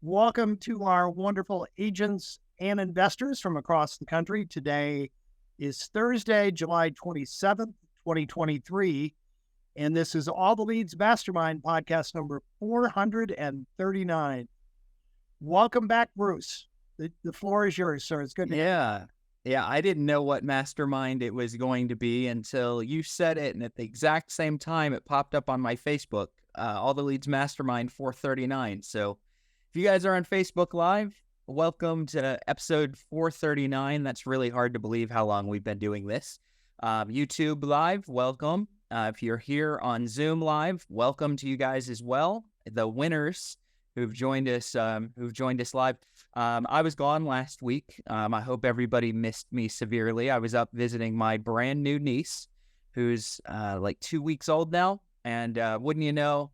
Welcome to our wonderful agents and investors from across the country. Today is Thursday, July 27th, 2023, and this is All the Leads Mastermind podcast number 439. Welcome back, Bruce. The floor is yours, sir. It's good to Yeah. Yeah. I didn't know what mastermind it was going to be until you said it. And at the exact same time, it popped up on my Facebook, All the Leads Mastermind 439. So if you guys are on Facebook Live, welcome to episode 439. That's really hard to believe how long we've been doing this. YouTube Live, welcome. If you're here on Zoom Live, welcome to you guys as well. The winners who've joined us live. I was gone last week. I hope everybody missed me severely. I was up visiting my brand new niece, who's like 2 weeks old now. And wouldn't you know,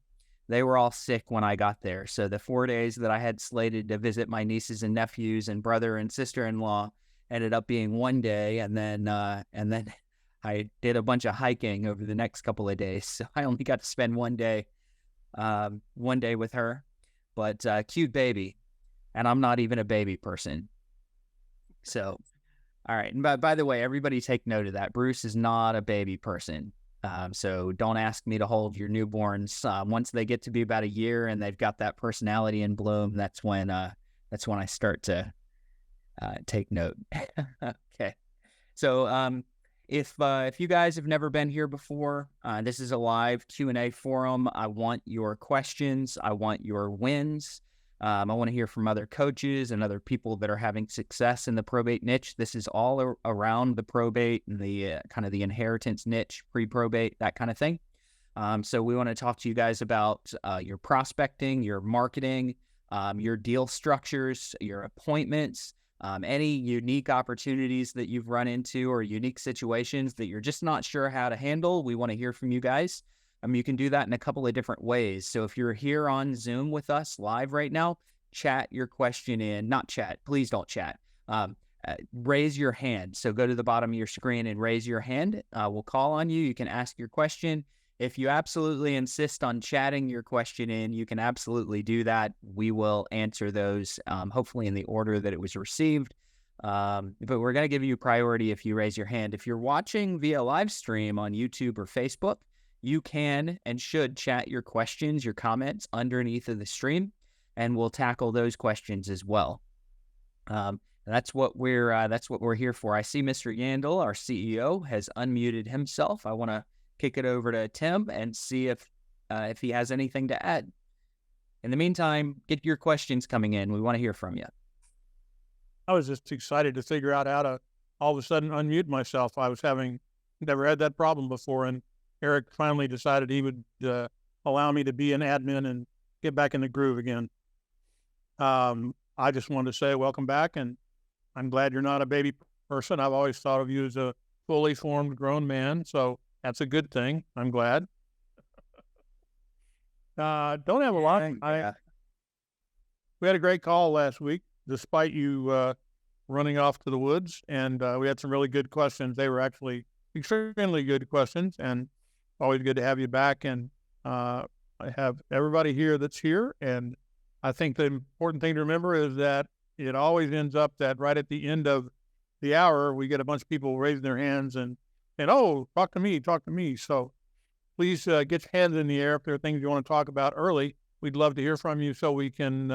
they were all sick when I got there. So the 4 days that I had slated to visit my nieces and nephews and brother and sister-in-law ended up being 1 day. And then I did a bunch of hiking over the next couple of days. So I only got to spend 1 day with her. But cute baby, and I'm not even a baby person. So, all right. And by the way, everybody take note of that. Bruce is not a baby person. So don't ask me to hold your newborns. Once they get to be about a year and they've got that personality in bloom, that's when I start to take note. Okay. So if you guys have never been here before, this is a live Q&A forum. I want your questions. I want your wins. I want to hear from other coaches and other people that are having success in the probate niche. This is all around the probate and the kind of the inheritance niche, pre-probate, that kind of thing. So we want to talk to you guys about your prospecting, your marketing, your deal structures, your appointments, any unique opportunities that you've run into or unique situations that you're just not sure how to handle. We want to hear from you guys. You can do that in a couple of different ways. So if you're here on Zoom with us live right now, chat your question in. Not chat. Please don't chat. Raise your hand. So go to the bottom of your screen and raise your hand. We'll call on you. You can ask your question. If you absolutely insist on chatting your question in, you can absolutely do that. We will answer those, hopefully in the order that it was received. But we're going to give you priority if you raise your hand. If you're watching via live stream on YouTube or Facebook, you can and should chat your questions, your comments underneath of the stream, and we'll tackle those questions as well. That's what we're here for. I see Mr. Yandel, our CEO, has unmuted himself. I want to kick it over to Tim and see if he has anything to add. In the meantime, get your questions coming in. We want to hear from you. I was just excited to figure out how to all of a sudden unmute myself. I was never had that problem before, and Eric finally decided he would allow me to be an admin and get back in the groove again. I just wanted to say welcome back, and I'm glad you're not a baby person. I've always thought of you as a fully formed grown man, so that's a good thing. I'm glad. Don't have a lot. We had a great call last week, despite you running off to the woods, and we had some really good questions. They were actually extremely good questions, and always good to have you back. And I have everybody here that's here, and I think the important thing to remember is that it always ends up that right at the end of the hour, we get a bunch of people raising their hands and oh, talk to me. So please get your hands in the air if there are things you want to talk about early. We'd love to hear from you so we can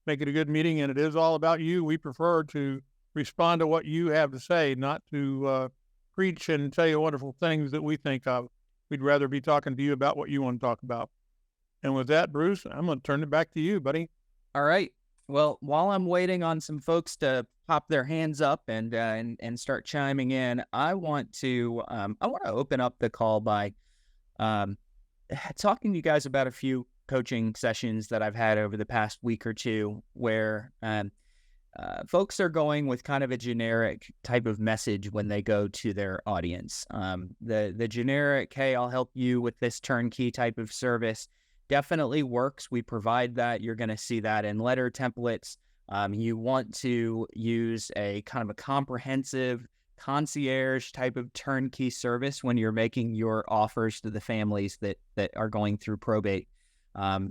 make it a good meeting. And it is all about you. We prefer to respond to what you have to say, not to preach and tell you wonderful things that we think of. We'd rather be talking to you about what you want to talk about. And with that, Bruce, I'm going to turn it back to you, buddy. All right. Well, while I'm waiting on some folks to pop their hands up and start chiming in, I want to open up the call by talking to you guys about a few coaching sessions that I've had over the past week or two, where folks are going with kind of a generic type of message when they go to their audience. The generic, hey, I'll help you with this turnkey type of service, definitely works. We provide that. You're going to see that in letter templates. You want to use a kind of a comprehensive concierge type of turnkey service when you're making your offers to the families that are going through probate.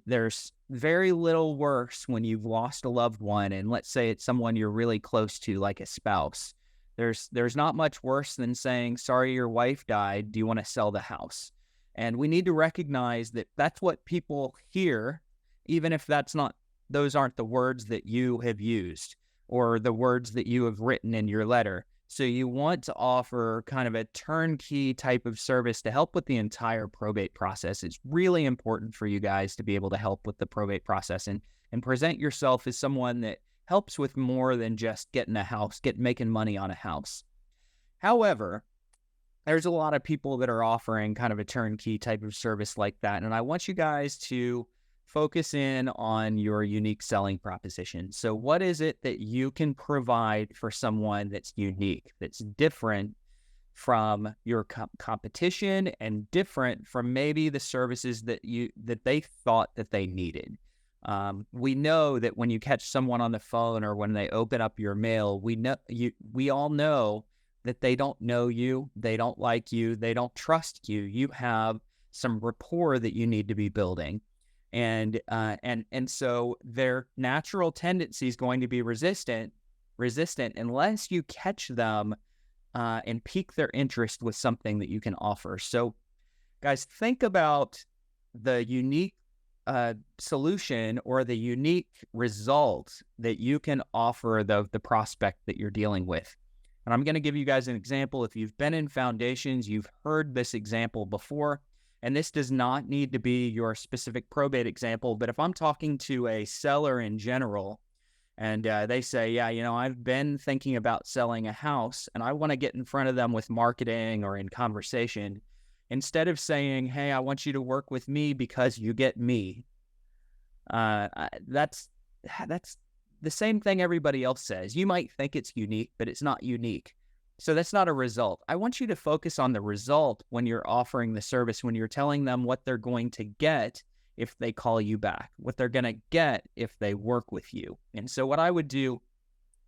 There's very little worse when you've lost a loved one, and let's say it's someone you're really close to, like a spouse. There's not much worse than saying, sorry, your wife died. Do you want to sell the house? And we need to recognize that that's what people hear, even if those aren't the words that you have used or the words that you have written in your letter. So you want to offer kind of a turnkey type of service to help with the entire probate process. It's really important for you guys to be able to help with the probate process and present yourself as someone that helps with more than just getting a house, making money on a house. However, there's a lot of people that are offering kind of a turnkey type of service like that. And I want you guys to focus in on your unique selling proposition. So what is it that you can provide for someone that's unique, that's different from your competition and different from maybe the services that they thought that they needed? We know that when you catch someone on the phone or when they open up your mail, we all know that they don't know you, they don't like you, they don't trust you. You have some rapport that you need to be building. And so their natural tendency is going to be resistant unless you catch them and pique their interest with something that you can offer. So guys, think about the unique solution or the unique result that you can offer the prospect that you're dealing with. And I'm going to give you guys an example. If you've been in foundations, you've heard this example before. And this does not need to be your specific probate example, but if I'm talking to a seller in general and they say, yeah, I've been thinking about selling a house and I want to get in front of them with marketing or in conversation, instead of saying, hey, I want you to work with me because you get me, that's the same thing everybody else says. You might think it's unique, but it's not unique. So that's not a result. I want you to focus on the result when you're offering the service, when you're telling them what they're going to get if they call you back, what they're going to get if they work with you. And so what I would do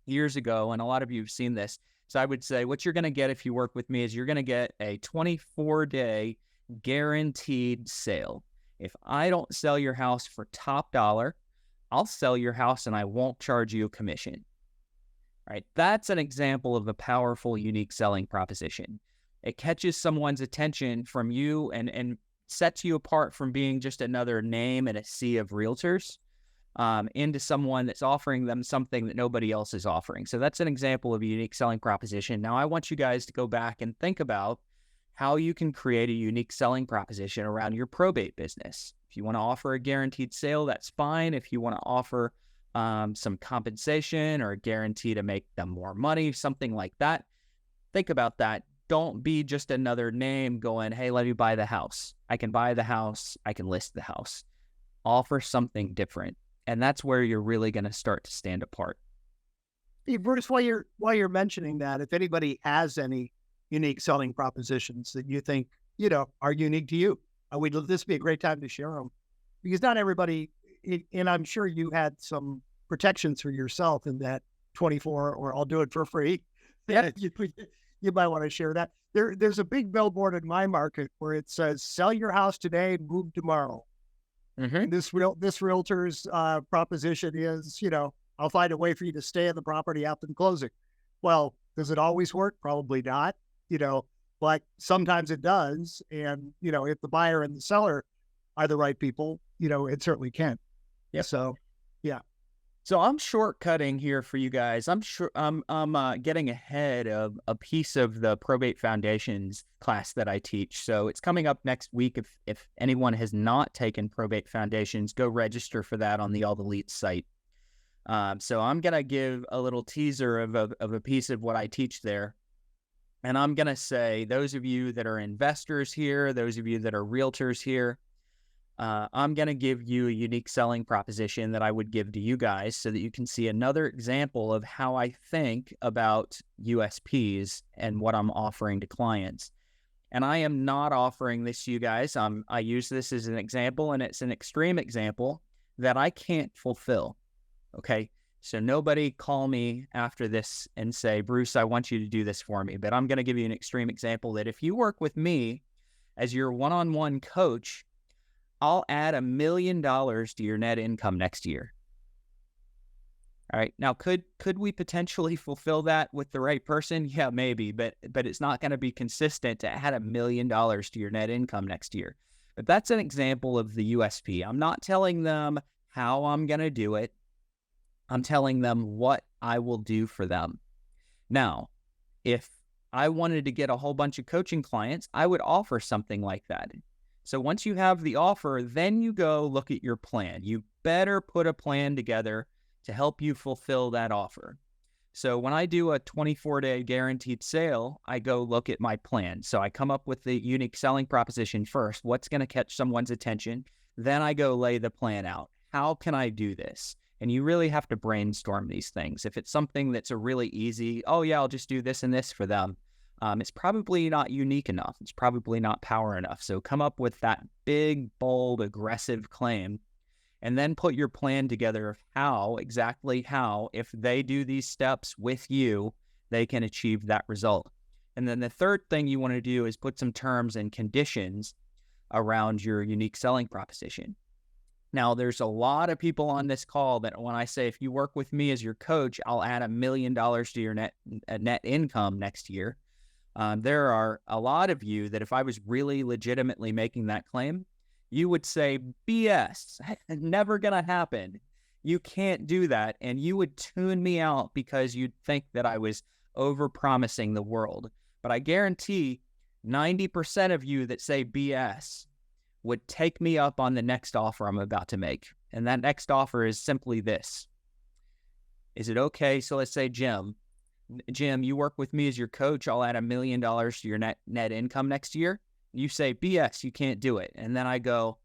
years ago, and a lot of you have seen this, so I would say what you're going to get if you work with me is you're going to get a 24-day guaranteed sale. If I don't sell your house for top dollar, I'll sell your house and I won't charge you a commission. Right? That's an example of a powerful, unique selling proposition. It catches someone's attention from you and sets you apart from being just another name in a sea of realtors into someone that's offering them something that nobody else is offering. So that's an example of a unique selling proposition. Now, I want you guys to go back and think about how you can create a unique selling proposition around your probate business. If you want to offer a guaranteed sale, that's fine. If you want to offer some compensation or a guarantee to make them more money, something like that. Think about that. Don't be just another name going, hey, let me buy the house. I can buy the house. I can list the house. Offer something different. And that's where you're really going to start to stand apart. Hey, Bruce, while you're mentioning that, if anybody has any unique selling propositions that you think, are unique to you, this would be a great time to share them. Because not everybody, and I'm sure you had some protections for yourself in that 24, or I'll do it for free. Yeah. You might want to share that. There's a big billboard in my market where it says, sell your house today, move tomorrow. Mm-hmm. This realtor's proposition is, I'll find a way for you to stay in the property after the closing. Well, does it always work? Probably not, but sometimes it does. And, if the buyer and the seller are the right people, it certainly can. Yeah. So, yeah. So I'm shortcutting here for you guys. I'm sure I'm getting ahead of a piece of the Probate Foundations class that I teach. So it's coming up next week. If anyone has not taken Probate Foundations, go register for that on the All the Leads site. So I'm gonna give a little teaser of a piece of what I teach there, and I'm gonna say, those of you that are investors here, those of you that are realtors here, I'm going to give you a unique selling proposition that I would give to you guys so that you can see another example of how I think about USPs and what I'm offering to clients. And I am not offering this to you guys. I use this as an example, and it's an extreme example that I can't fulfill. Okay. So nobody call me after this and say, Bruce, I want you to do this for me. But I'm going to give you an extreme example that if you work with me as your one-on-one coach, I'll add $1 million to your net income next year. All right. Now, could we potentially fulfill that with the right person? Yeah, maybe, but it's not going to be consistent to add $1 million to your net income next year. But that's an example of the USP. I'm not telling them how I'm going to do it. I'm telling them what I will do for them. Now, if I wanted to get a whole bunch of coaching clients, I would offer something like that. So once you have the offer, then you go look at your plan. You better put a plan together to help you fulfill that offer. So when I do a 24-day guaranteed sale, I go look at my plan. So I come up with the unique selling proposition first. What's going to catch someone's attention? Then I go lay the plan out. How can I do this? And you really have to brainstorm these things. If it's something that's a really easy, oh yeah, I'll just do this and this for them, it's probably not unique enough. It's probably not power enough. So come up with that big, bold, aggressive claim, and then put your plan together of exactly how, if they do these steps with you, they can achieve that result. And then the third thing you want to do is put some terms and conditions around your unique selling proposition. Now, there's a lot of people on this call that when I say, if you work with me as your coach, I'll add $1 million to your net income next year. There are a lot of you that if I was really legitimately making that claim, you would say, BS, never going to happen. You can't do that. And you would tune me out because you'd think that I was over-promising the world. But I guarantee 90% of you that say BS would take me up on the next offer I'm about to make. And that next offer is simply this. Is it okay? So let's say, Jim, you work with me as your coach. I'll add $1 million to your net income next year. You say, BS, you can't do it. And then I go,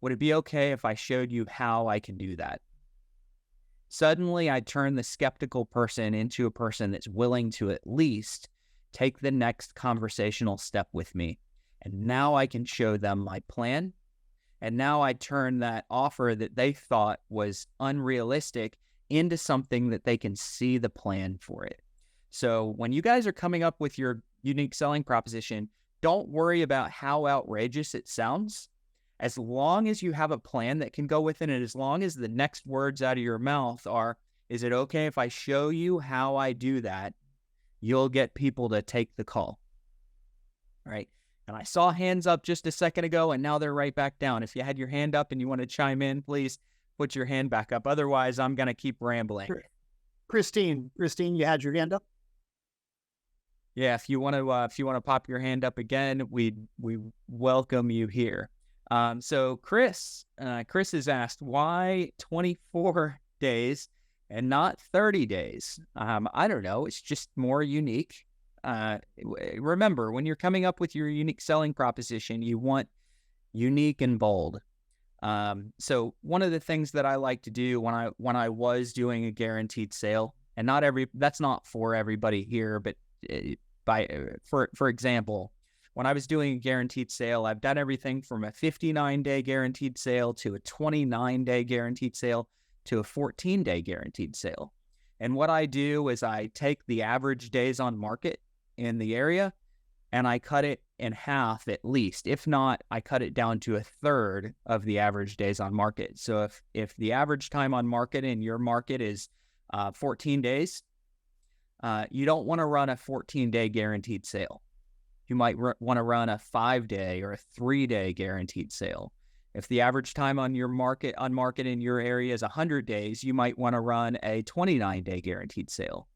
would it be okay if I showed you how I can do that? Suddenly, I turn the skeptical person into a person that's willing to at least take the next conversational step with me. And now I can show them my plan. And now I turn that offer that they thought was unrealistic into something that they can see the plan for it. So when you guys are coming up with your unique selling proposition, don't worry about how outrageous it sounds. As long as you have a plan that can go with it, and as long as the next words out of your mouth are, is it okay if I show you how I do that? You'll get people to take the call. All right. And I saw hands up just a second ago, and now they're right back down. If you had your hand up and you want to chime in, please put your hand back up. Otherwise, I'm going to keep rambling. Christine, you had your hand up? Yeah, if you want to pop your hand up again, we welcome you here. So Chris has asked, why 24 days and not 30 days? I don't know. It's just more unique. Remember, when you're coming up with your unique selling proposition, you want unique and bold. So one of the things that I like to do when I was doing a guaranteed sale, and that's not for everybody here, but for example, when I was doing a guaranteed sale, I've done everything from a 59-day guaranteed sale to a 29-day guaranteed sale to a 14-day guaranteed sale. And what I do is I take the average days on market in the area and I cut it in half at least. If not, I cut it down to a third of the average days on market. So if the average time on market in your market is 14 days, you don't want to run a 14-day guaranteed sale. You might want to run a 5-day or a 3-day guaranteed sale. If the average time on market in your area is 100 days, you might want to run a 29-day guaranteed sale.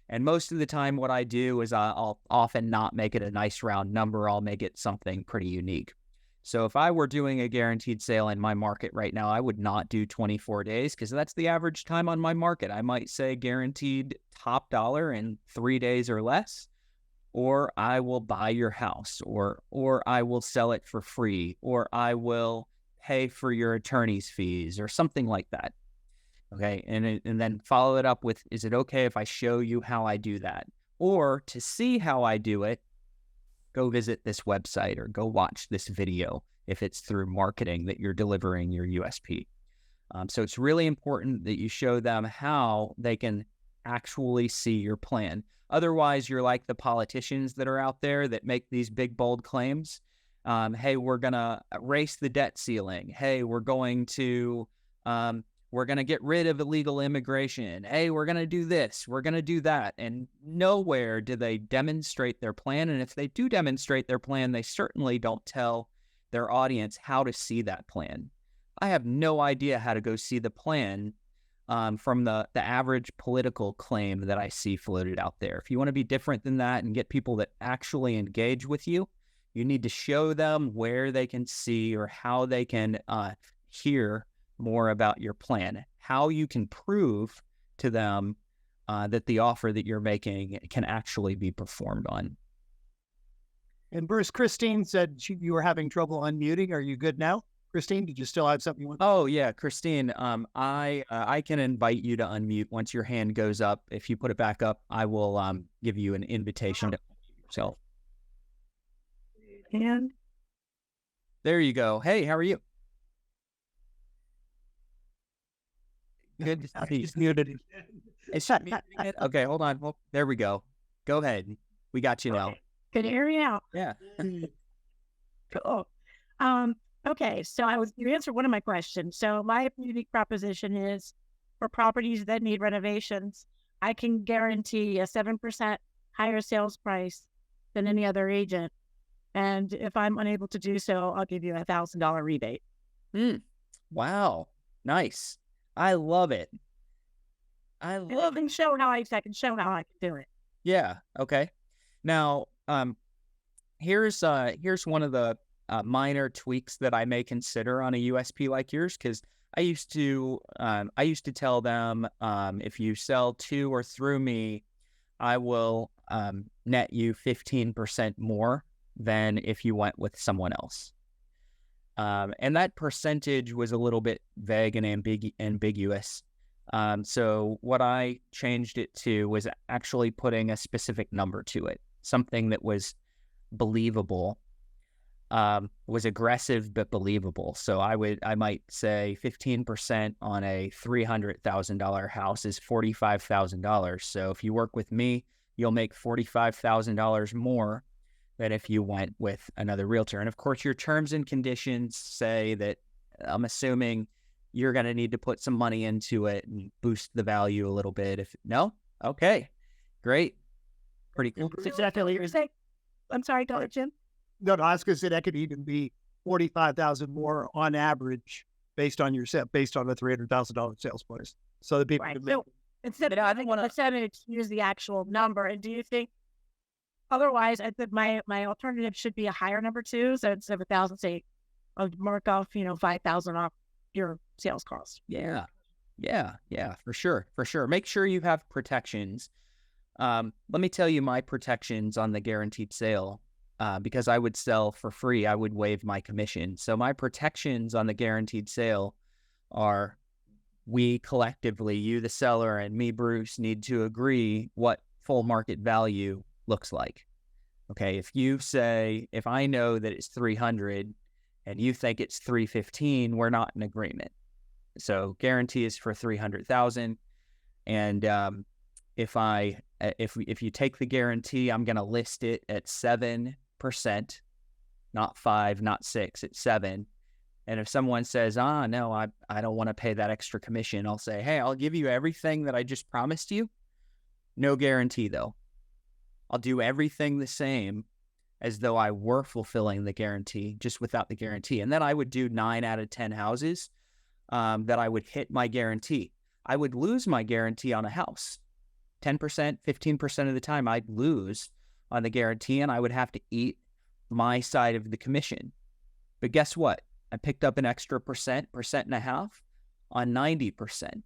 And most of the time what I do is I'll often not make it a nice round number. I'll make it something pretty unique. So if I were doing a guaranteed sale in my market right now, I would not do 24 days because that's the average time on my market. I might say guaranteed top dollar in 3 days or less, or I will buy your house, or I will sell it for free, or I will pay for your attorney's fees, or something like that. Okay, and then follow it up with, is it okay if I show you how I do that? Or to see how I do it, go visit this website or go watch this video if it's through marketing that you're delivering your USP. So it's really important that you show them how they can actually see your plan. Otherwise, you're like the politicians that are out there that make these big, bold claims. Hey, we're going to raise the debt ceiling. Hey, we're going to get rid of illegal immigration. Hey, we're going to do this. We're going to do that. And nowhere do they demonstrate their plan. And if they do demonstrate their plan, they certainly don't tell their audience how to see that plan. I have no idea how to go see the plan from the average political claim that I see floated out there. If you want to be different than that and get people that actually engage with you, you need to show them where they can see or how they can hear more about your plan, how you can prove to them that the offer that you're making can actually be performed on. And Bruce, Christine said you were having trouble unmuting. Are you good now? Christine, did you still have something you want? Oh yeah, Christine. I can invite you to unmute once your hand goes up. If you put it back up, I will give you an invitation to unmute yourself. And There you go. Hey, how are you? Good to see you. Just muted. Is she muting it? Okay, hold on. Well, there we go. Go ahead. We got you now. can you hear me now? Yeah. Cool. Okay, so you answered one of my questions. So my unique proposition is for properties that need renovations, I can guarantee a 7% higher sales price than any other agent. And if I'm unable to do so, I'll give you a $1,000 rebate. Wow. Nice. I love it. I love it. I can show how I can can do it. Yeah. Okay. Now, here's one of the minor tweaks that I may consider on a USP like yours, because I used to tell them if you sell to or through me, I will net you 15% more than if you went with someone else. And that percentage was a little bit vague and ambiguous. So what I changed it to was actually putting a specific number to it, something that was believable, was aggressive but believable. So I might say 15% on a $300,000 house is $45,000. So if you work with me, you'll make $45,000 more than if you went with another realtor. And of course, your terms and conditions say that I'm assuming you're going to need to put some money into it and boost the value a little bit. If no, okay, great, pretty cool. Exactly what you're saying. I'm sorry, go ahead, Jim. No, I was going to say that could even be 45,000 more on average based on your based on the $300,000 sales price. So the people could make. So instead of having a percentage, use the actual number. And do you think otherwise, I think my alternative should be a higher number too? So instead of 1,000, say, I'll mark off 5,000 off your sales cost. Yeah, for sure. Make sure you have protections. Let me tell you my protections on the guaranteed sale. Because I would sell for free, I would waive my commission. So my protections on the guaranteed sale are we collectively, you, the seller, and me, Bruce, need to agree what full market value looks like. Okay, if I know that it's 300 and you think it's 315, we're not in agreement. So guarantee is for 300,000. And if you take the guarantee, I'm going to list it at 7%, not 5, not 6, it's 7. And if someone says, no, I don't want to pay that extra commission, I'll say, hey, I'll give you everything that I just promised you. No guarantee though. I'll do everything the same as though I were fulfilling the guarantee, just without the guarantee. And then I would do 9 out of 10 houses that I would hit my guarantee. I would lose my guarantee on a house. 10%, 15% of the time I'd lose on the guarantee and I would have to eat my side of the commission. But guess what? I picked up an extra percent and a half on 90%.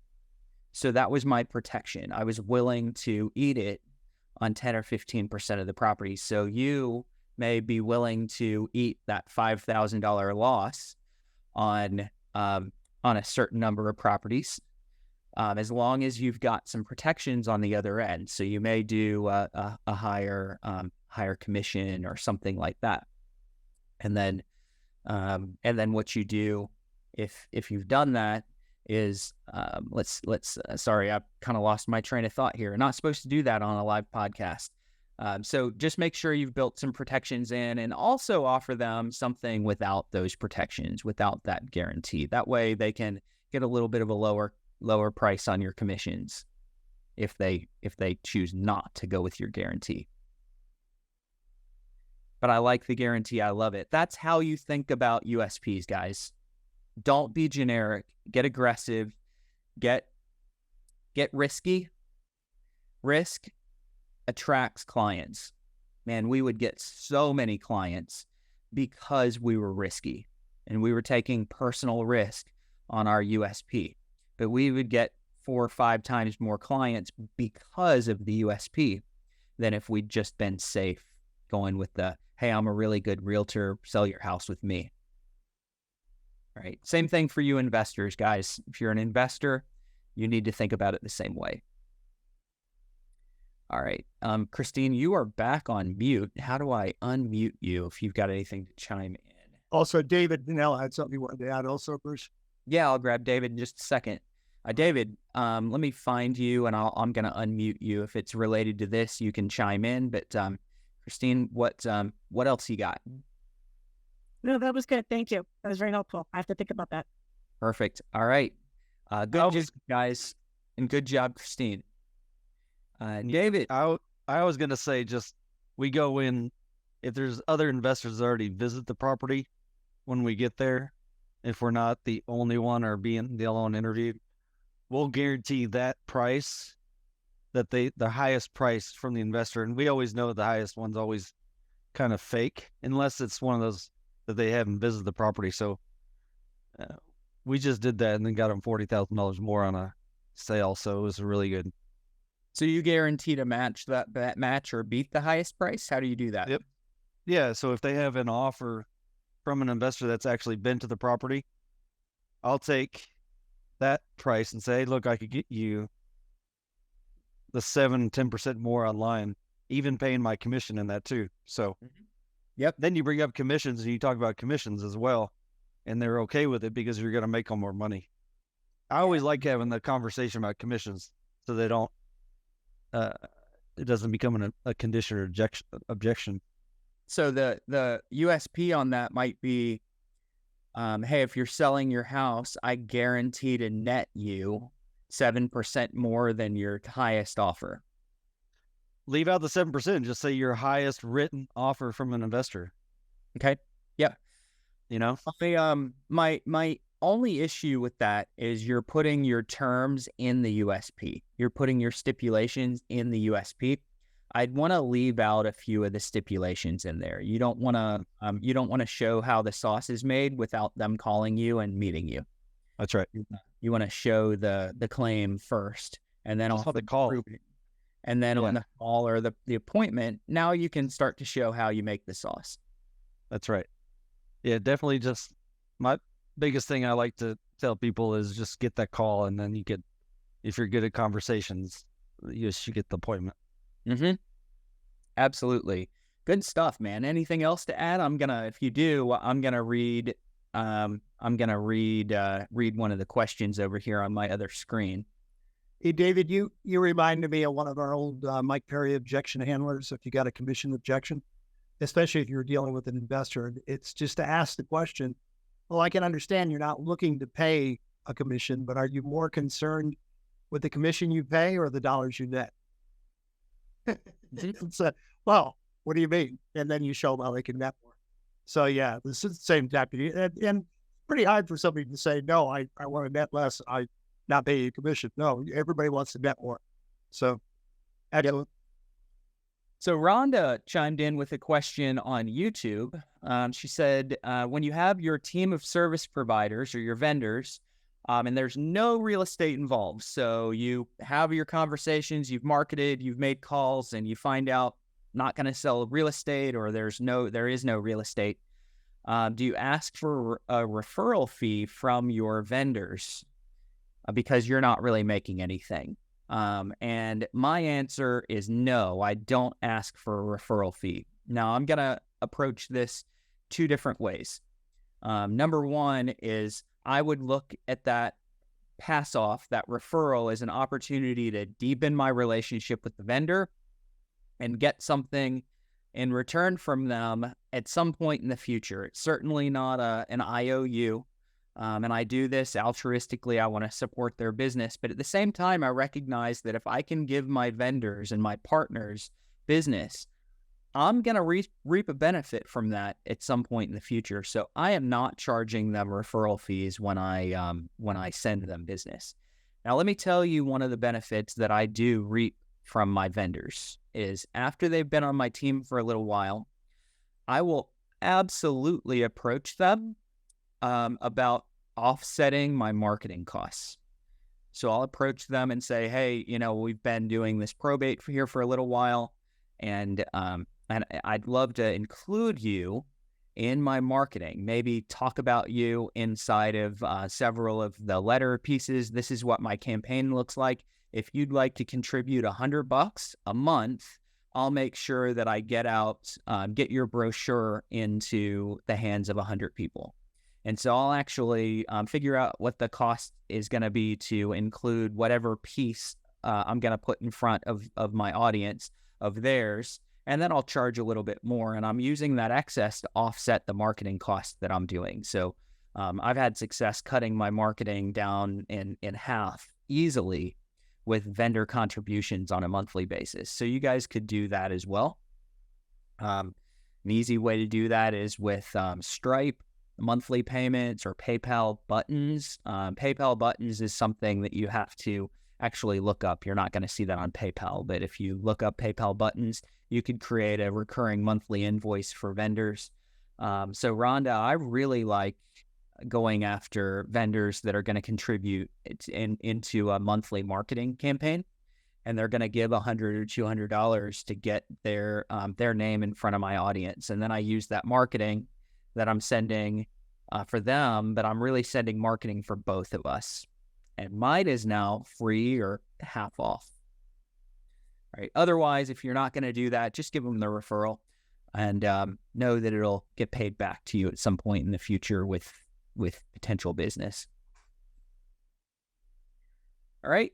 So that was my protection. I was willing to eat it on 10 or 15% of the property. So you may be willing to eat that $5,000 loss on a certain number of properties. As long as you've got some protections on the other end. So you may do a higher commission or something like that. And then what you do if you've done that is sorry, I've kind of lost my train of thought here. Not supposed to do that on a live podcast. So just make sure you've built some protections in, and also offer them something without those protections, without that guarantee. That way they can get a little bit of a lower price on your commissions if they choose not to go with your guarantee. But I like the guarantee. I love it. That's how you think about USPs, guys. Don't be generic. Get aggressive. Get risky. Risk attracts clients. Man, we would get so many clients because we were risky and we were taking personal risk on our USP. But we would get 4 or 5 times more clients because of the USP than if we'd just been safe going with the, hey, I'm a really good realtor, sell your house with me. Right? Same thing for you investors, guys. If you're an investor, you need to think about it the same way. All right. Christine, you are back on mute. How do I unmute you if you've got anything to chime in? Also, David Nell had something he wanted to add also, Bruce. Yeah, I'll grab David in just a second. David, let me find you, and I'm going to unmute you. If it's related to this, you can chime in. But Christine, what else you got? No, that was good. Thank you. That was very helpful. I have to think about that. Perfect. All right. Good job, guys, and good job, Christine. David, I was going to say, just we go in, if there's other investors that already visit the property when we get there, if we're not the only one or being the only one interviewed, we'll guarantee that price, that the highest price from the investor. And we always know the highest one's always kind of fake, unless it's one of those that they haven't visited the property. So we just did that and then got them $40,000 more on a sale. So it was really good. So you guarantee to match that match or beat the highest price? How do you do that? Yep. Yeah. So if they have an offer from an investor that's actually been to the property, I'll take that price and say, look, I could get you the 7-10% more online, even paying my commission in that too. So yep. Then you bring up commissions and you talk about commissions as well, and they're okay with it because you're going to make them more money. I always like having the conversation about commissions so they don't, it doesn't become a condition or objection. So the USP on that might be, hey, if you're selling your house, I guarantee to net you 7% more than your highest offer. Leave out the 7%. Just say your highest written offer from an investor. Okay. Yeah. You know, my only issue with that is you're putting your terms in the USP. You're putting your stipulations in the USP. I'd want to leave out a few of the stipulations in there. You don't want to show how the sauce is made without them calling you and meeting you. That's right. You want to show the claim first, and then also the call. And then on the call or the appointment, now you can start to show how you make the sauce. That's right. Yeah, definitely. Just my biggest thing I like to tell people is just get that call, and then if you're good at conversations, you should get the appointment. Mm-hmm. Absolutely. Good stuff, man. Anything else to add? If you do, I'm gonna read one of the questions over here on my other screen. Hey, David, you reminded me of one of our old Mike Perry objection handlers. If you got a commission objection, especially if you're dealing with an investor, it's just to ask the question, well, I can understand you're not looking to pay a commission, but are you more concerned with the commission you pay or the dollars you net? So, well, what do you mean? And then you show them how they can net more. So yeah, this is the same deputy, and pretty hard for somebody to say, no, I want to net less. I not pay you commission. No, everybody wants to net more. So, excellent. So Rhonda chimed in with a question on YouTube. She said, when you have your team of service providers or your vendors, and there's no real estate involved, so you have your conversations, you've marketed, you've made calls, and you find out not going to sell real estate, or there is no real estate. Do you ask for a referral fee from your vendors because you're not really making anything? And my answer is no, I don't ask for a referral fee. Now, I'm going to approach this 2 different ways. Number one is I would look at that pass off, that referral, as an opportunity to deepen my relationship with the vendor and get something in return from them at some point in the future. It's certainly not an IOU. And I do this altruistically. I want to support their business. But at the same time, I recognize that if I can give my vendors and my partners business, I'm going to reap a benefit from that at some point in the future. So I am not charging them referral fees when I send them business. Now, let me tell you one of the benefits that I do reap from my vendors is after they've been on my team for a little while, I will absolutely approach them about offsetting my marketing costs. So I'll approach them and say, hey, we've been doing this probate here for a little while, and I'd love to include you in my marketing, maybe talk about you inside of several of the letter pieces. This is what my campaign looks like. If you'd like to contribute $100 a month, I'll make sure that I get your brochure into the hands of 100 people. And so I'll actually figure out what the cost is going to be to include whatever piece I'm going to put in front of my audience, of theirs, and then I'll charge a little bit more. And I'm using that excess to offset the marketing cost that I'm doing. So I've had success cutting my marketing down in half easily with vendor contributions on a monthly basis. So you guys could do that as well. An easy way to do that is with Stripe monthly payments or PayPal buttons. PayPal buttons is something that you have to actually look up. You're not going to see that on PayPal, but if you look up PayPal buttons, you could create a recurring monthly invoice for vendors. So Rhonda, I really like going after vendors that are going to contribute into a monthly marketing campaign, and they're going to give $100 or $200 to get their name in front of my audience. And then I use that marketing that I'm sending for them, but I'm really sending marketing for both of us. And mine is now free or half off. All right. Otherwise, if you're not going to do that, just give them the referral and know that it'll get paid back to you at some point in the future with potential business. All right.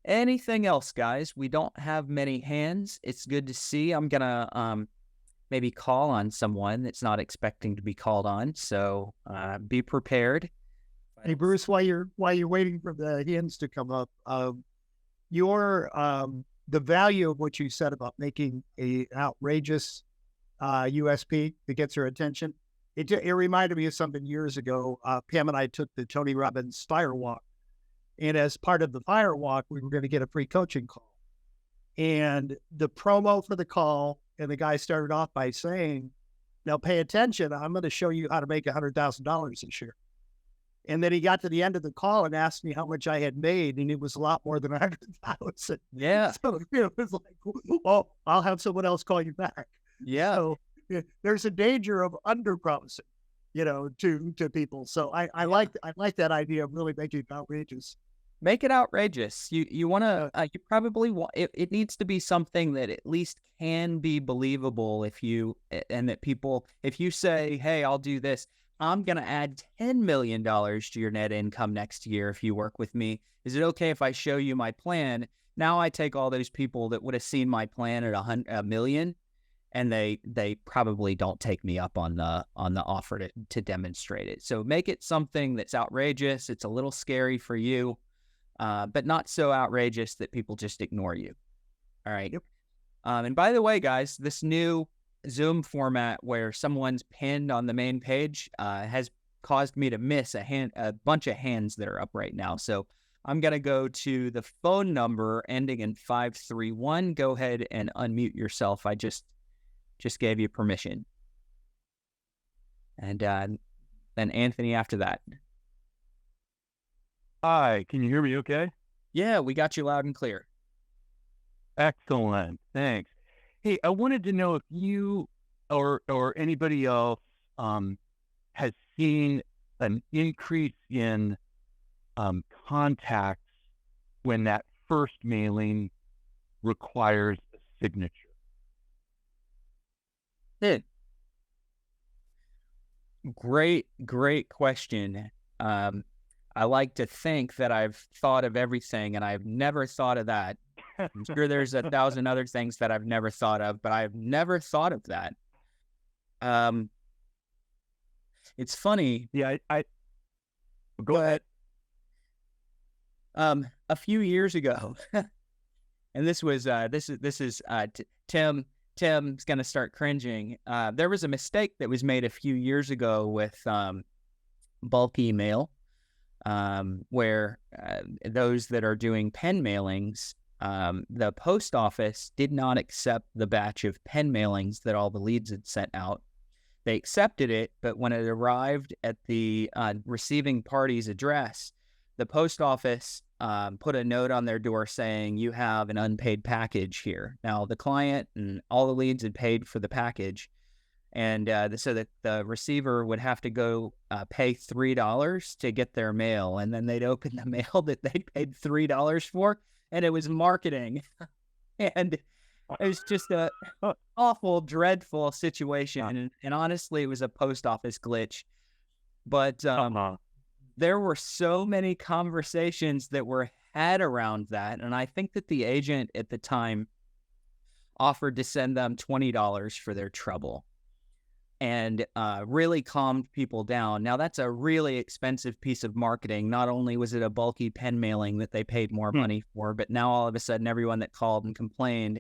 Anything else, guys? We don't have many hands. It's good to see. I'm going to maybe call on someone that's not expecting to be called on. So be prepared. Hey, Bruce, while you're waiting for the hands to come up, the value of what you said about making a outrageous USP that gets your attention, it reminded me of something years ago. Pam and I took the Tony Robbins Fire Walk, and as part of the Fire Walk, we were going to get a free coaching call. And the promo for the call, and the guy started off by saying, "Now pay attention. I'm going to show you how to make $100,000 this year." And then he got to the end of the call and asked me how much I had made, and it was a lot more than 100,000. Yeah. So it was like, "Oh, I'll have someone else call you back." Yeah. So there's a danger of underpromising, to people. So I like that idea of really making it outrageous. Make it outrageous. You want to, you probably want, it needs to be something that at least can be believable if you say, hey, I'll do this. I'm going to add $10 million to your net income next year if you work with me. Is it okay if I show you my plan? Now I take all those people that would have seen my plan at $1 million, and they probably don't take me up on the offer to demonstrate it. So make it something that's outrageous. It's a little scary for you, but not so outrageous that people just ignore you. All right. Yep. And by the way, guys, this new Zoom format where someone's pinned on the main page has caused me to miss a bunch of hands that are up right now. So I'm going to go to the phone number ending in 531. Go ahead and unmute yourself. I just gave you permission. And then Anthony after that. Hi, can you hear me okay? Yeah, we got you loud and clear. Excellent, thanks. Hey, I wanted to know if you or anybody else has seen an increase in contacts when that first mailing requires a signature. Great question. I like to think that I've thought of everything, and I've never thought of that. I'm sure there's 1,000 other things that I've never thought of, but I've never thought of that. It's funny. Yeah, I go ahead. A few years ago, and this is Tim's gonna start cringing. There was a mistake that was made a few years ago with bulk email, where those that are doing pen mailings, the post office did not accept the batch of pen mailings that all the leads had sent out. They accepted it, but when it arrived at the receiving party's address, the post office put a note on their door saying, "You have an unpaid package here." Now, the client and all the leads had paid for the package, and so the receiver would have to go pay $3 to get their mail, and then they'd open the mail that they paid $3 for, and it was marketing. And it was just a awful, dreadful situation, and honestly, it was a post office glitch. But there were so many conversations that were had around that, and I think that the agent at the time offered to send them $20 for their trouble, and really calmed people down. Now, that's a really expensive piece of marketing. Not only was it a bulky pen mailing that they paid more money for, but now all of a sudden, everyone that called and complained,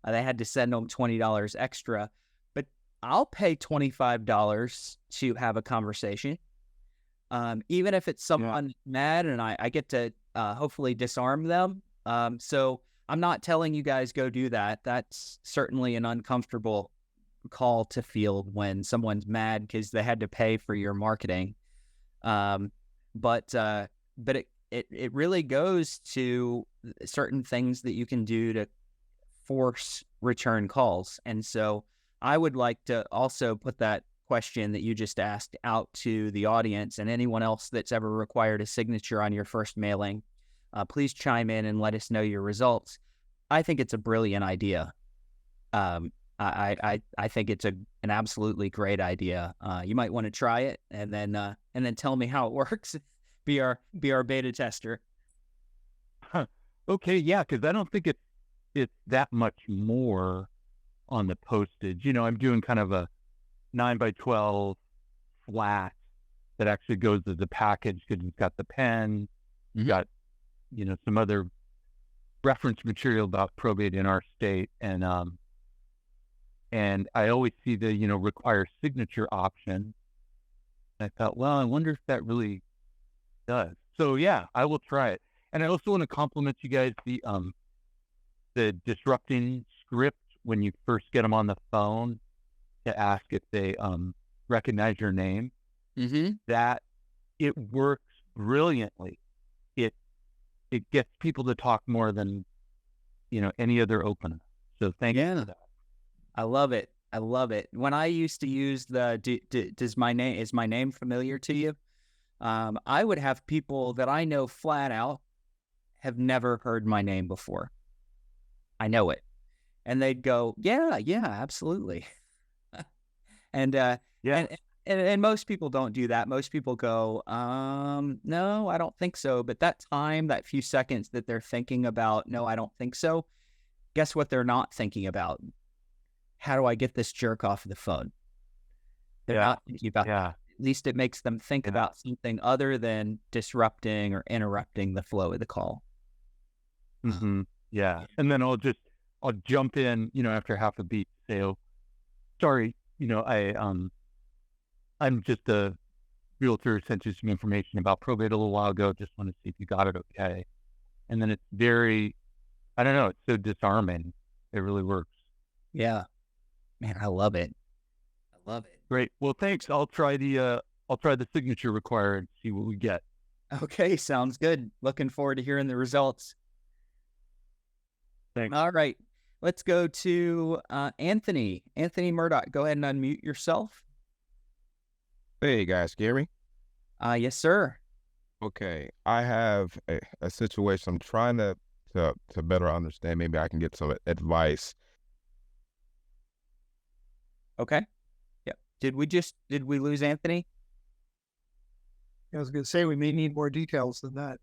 they had to send them $20 extra. But I'll pay $25 to have a conversation. Even if it's someone mad, and I get to hopefully disarm them. So I'm not telling you guys go do that. That's certainly an uncomfortable call to field when someone's mad because they had to pay for your marketing. But it really goes to certain things that you can do to force return calls. And so I would like to also put that question that you just asked out to the audience and anyone else that's ever required a signature on your first mailing. Please chime in and let us know your results. I think it's a brilliant idea. I think it's an absolutely great idea. You might want to try it and then tell me how it works. Be our beta tester. Okay, yeah, because I don't think it's that much more on the postage. I'm doing kind of a 9x12 flat that actually goes as a package because it's got the pen, you've got, some other reference material about probate in our state. And I always see the, require signature option. And I thought, well, I wonder if that really does. So yeah, I will try it. And I also want to compliment you guys, the disrupting script when you first get them on the phone to ask if they recognize your name. That it works brilliantly. It gets people to talk more than any other opener. So thank you for that. I love it. When I used to use is my name familiar to you? I would have people that I know flat out have never heard my name before. I know it. And they'd go, yeah, absolutely. And most people don't do that. Most people go, no, I don't think so. But that few seconds that they're thinking about, no, I don't think so. Guess what they're not thinking about? How do I get this jerk off of the phone? They're not thinking about that. At least it makes them think about something other than disrupting or interrupting the flow of the call. Yeah. And then I'll jump in, after half a beat, say, oh, sorry, I'm just a realtor, sent you some information about probate a little while ago. Just want to see if you got it okay. And then it's very, I don't know, it's so disarming. It really works. Yeah. Man, I love it. Great. Well, thanks. I'll try the signature required and see what we get. Okay, sounds good. Looking forward to hearing the results. Thanks. All right. Let's go to Anthony. Anthony Murdoch, go ahead and unmute yourself. Hey guys, can you hear me? Yes, sir. Okay, I have a situation. I'm trying to better understand. Maybe I can get some advice. Okay. Yep. Did we lose Anthony? I was going to say we may need more details than that.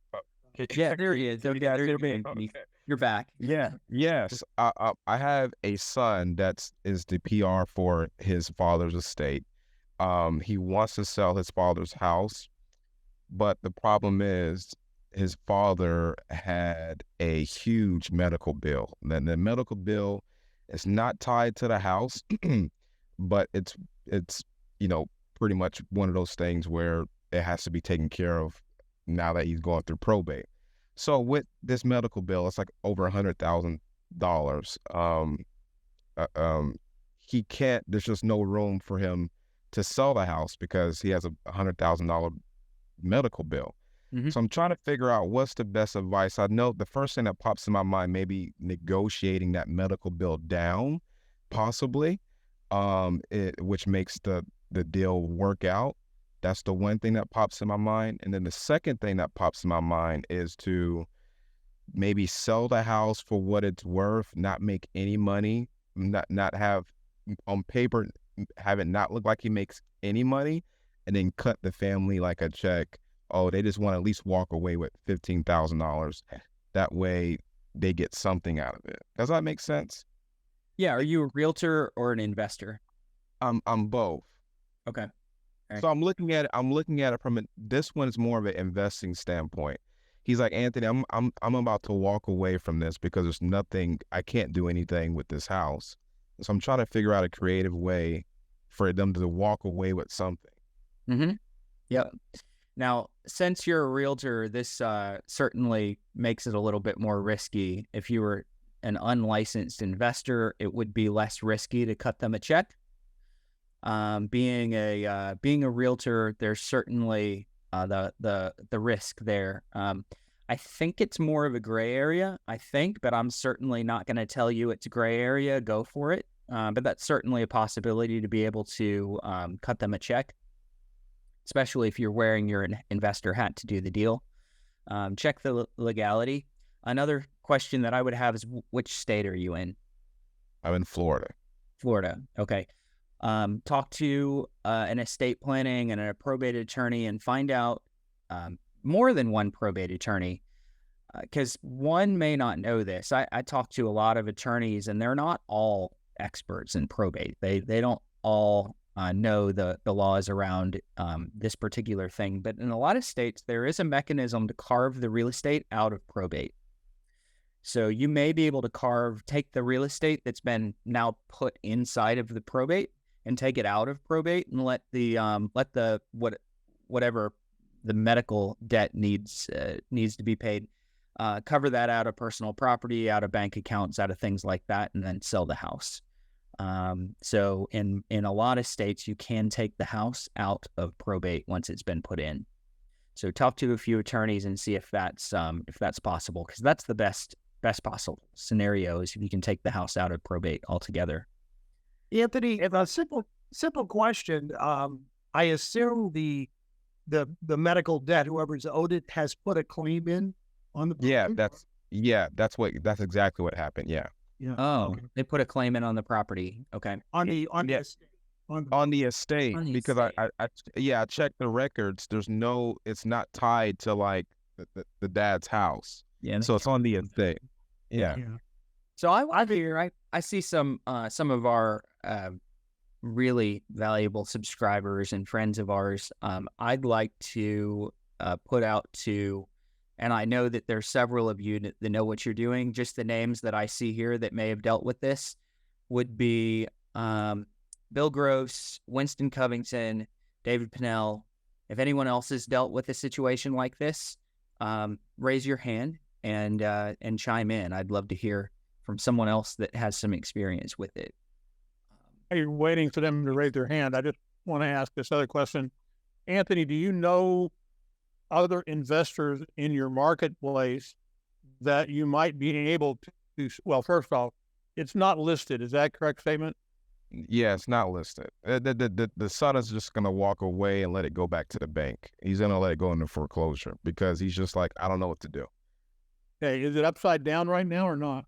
Yeah, there he is. Okay. You're back. Yeah. Yes. I have a son is the PR for his father's estate. He wants to sell his father's house, but the problem is his father had a huge medical bill. Then the medical bill is not tied to the house, but it's pretty much one of those things where it has to be taken care of now that he's going through probate. So with this medical bill, it's like over $100,000. He can't. There's just no room for him to sell the house because he has a $100,000 medical bill. Mhm. So I'm trying to figure out what's the best advice. I know the first thing that pops in my mind, maybe negotiating that medical bill down, possibly, which makes the deal work out. That's the one thing that pops in my mind. And then the second thing that pops in my mind is to maybe sell the house for what it's worth, not make any money, not have on paper, have it not look like he makes any money, and then cut the family like a check. Oh, they just want to at least walk away with $15,000. That way they get something out of it. Does that make sense? Yeah. Are you a realtor or an investor? I'm both. Okay. Right. So I'm looking at it from this one is more of an investing standpoint. He's like, Anthony, I'm about to walk away from this because there's nothing, I can't do anything with this house. So I'm trying to figure out a creative way for them to walk away with something. Mm-hmm. Yep. Now, since you're a realtor, this certainly makes it a little bit more risky. If you were an unlicensed investor, it would be less risky to cut them a check. Being a realtor, there's certainly the risk there. I think it's more of a gray area, but I'm certainly not going to tell you it's a gray area. Go for it. But that's certainly a possibility to be able to cut them a check, especially if you're wearing your investor hat to do the deal. Check the legality. Another question that I would have is, which state are you in? I'm in Florida. Florida. Okay. Talk to an estate planning and a probate attorney and find out more than one probate attorney, because one may not know this. I talk to a lot of attorneys, and they're not all experts in probate. They don't all know the laws around this particular thing. But in a lot of states, there is a mechanism to carve the real estate out of probate. So you may be able to take the real estate that's been now put inside of the probate and take it out of probate and let whatever the medical debt needs to be paid, cover that out of personal property, out of bank accounts, out of things like that, and then sell the house. So in a lot of states, you can take the house out of probate once it's been put in. So talk to a few attorneys and see if that's possible, because that's the best possible scenario is if you can take the house out of probate altogether. Anthony, a simple question. I assume the medical debt, whoever's owed it, has put a claim in on the property? That's exactly what happened. Yeah. Yeah. Oh, Okay. They put a claim in on the property. Okay. On the Yeah. estate. On The estate, On the because I checked the records. It's not tied to like the dad's house. Yeah. So it's on the estate. Yeah. yeah. So I see some of our really valuable subscribers and friends of ours. I'd like to put out to, and I know that there's several of you that know what you're doing. Just the names that I see here that may have dealt with this would be Bill Gross, Winston Covington, David Pinnell. If anyone else has dealt with a situation like this, raise your hand and chime in. I'd love to hear from someone else that has some experience with it. While you're waiting for them to raise their hand, I just want to ask this other question. Anthony, do you know other investors in your marketplace that you might be able to, well, first off, it's not listed. Is that a correct statement? Yeah, it's not listed. The son is just gonna walk away and let it go back to the bank. He's gonna let it go into foreclosure because he's just like, I don't know what to do. Okay, is it upside down right now or not?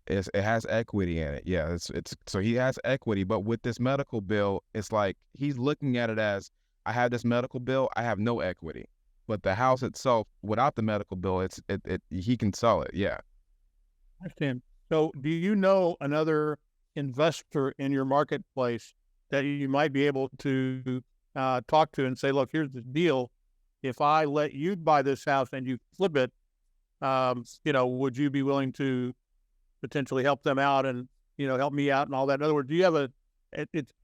It has equity in it. Yeah, it's so he has equity, but with this medical bill, it's like he's looking at it as, I have this medical bill, I have no equity. But the house itself, without the medical bill, he can sell it. Yeah. understand. So, do you know another investor in your marketplace that you might be able to talk to and say, "Look, here's the deal. If I let you buy this house and you flip it, would you be willing to potentially help them out and help me out and all that?" In other words, do you have a